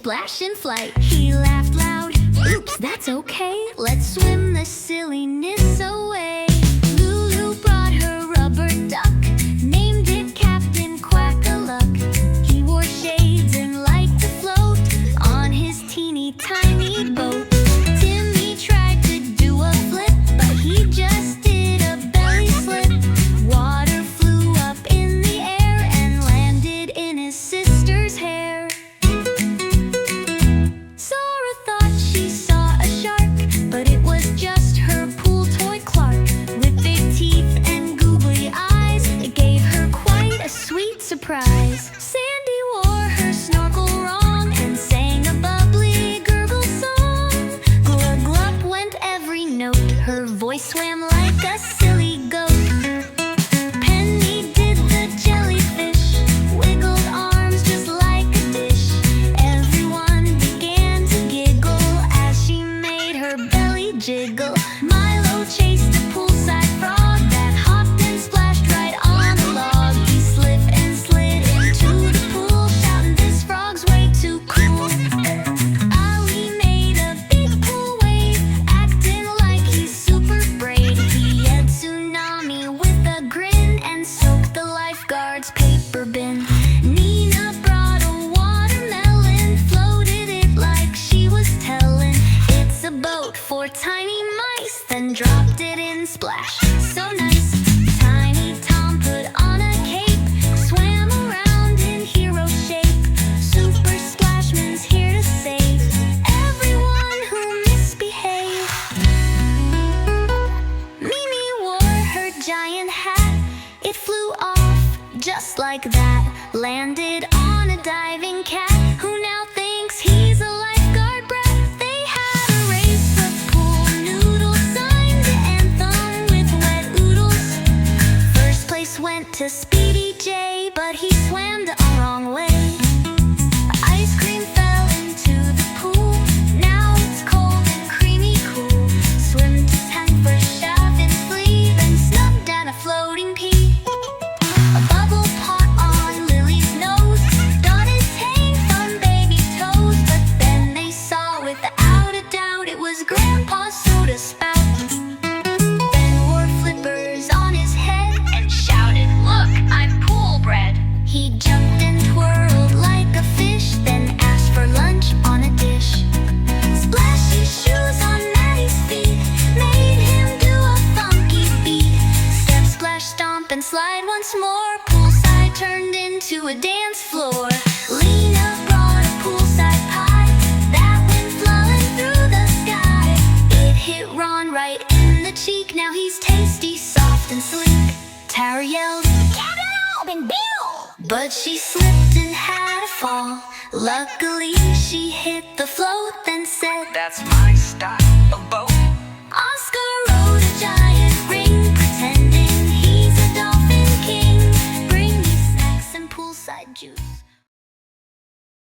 splash in flight. He laughed loud, oops, that's okay. Let's swim the silliness away. Lulu brought her rubber duck, named it Captain Quack-a-Luck. He wore shades and liked to float on his teeny tiny boat. Timmy tried to do a flip, but he just did a belly slip. Water flew up in the air and landed in his sister's hair. Zora thought she saw a shark, but it was just her pool toy Clark. With big teeth and googly eyes, it gave her quite a sweet surprise. Sandy wore her snorkel wrong and sang a bubbly gurgle song. Glug glug went every note, her voice swam like a silly goat. Penny did the jellyfish, wiggled arms just like a dish. Everyone began to giggle as she made her belly jiggle. Milo chased a poolside frog that hopped and splashed right on the log. He slipped and slid into the pool, shouting, "This frog's way too cool." Ali made a big pool wave, acting like he's super brave. He had tsunami with a grin and soaked the lifeguard's paper bin. Nina brought a watermelon, floated it like she was telling. It's a boat for tiny mice, then dropped it in, splash, so nice. Tiny Tom put on a cape, swam around in hero shape. Super Splashman's here to save everyone who misbehaved. Mimi wore her giant hat, it flew off just like that. Landed on a diving cat, who now thinks he's a lifeguard brat. They had a race, the pool noodle signed the anthem with wet oodles. First place went to Speedy J, but he swam the wrong way. Ice cream fell into the pool, now it's cold and creamy cool. Swim to 10 for shove and sleeve, and snubbed down a floating pea. A bubble pot on Lily's nose, Donna's hang from baby's toes. But then they saw without a doubt it was Grandpa's soda spout. Ben wore flippers on his head and shouted, "Look, I'm pool bred." He jumped and twirled like a fish, then asked for lunch on a dish. Splashy shoes on Maddie's feet made him do a funky beat. Step, splash, stomp, and slide once more. Poolside turned into a dance floor. Lena brought a poolside pie that went flying through the sky. It hit Ron right in the cheek, now he's tasty, soft, and sleek. Tara yelled, "Get it up and bill!" But she slipped and had a fall. Luckily, she hit the float, then said, That's my style of boat. Oscar rode a giant ring, pretending he's a dolphin king. Bring me snacks and poolside juice.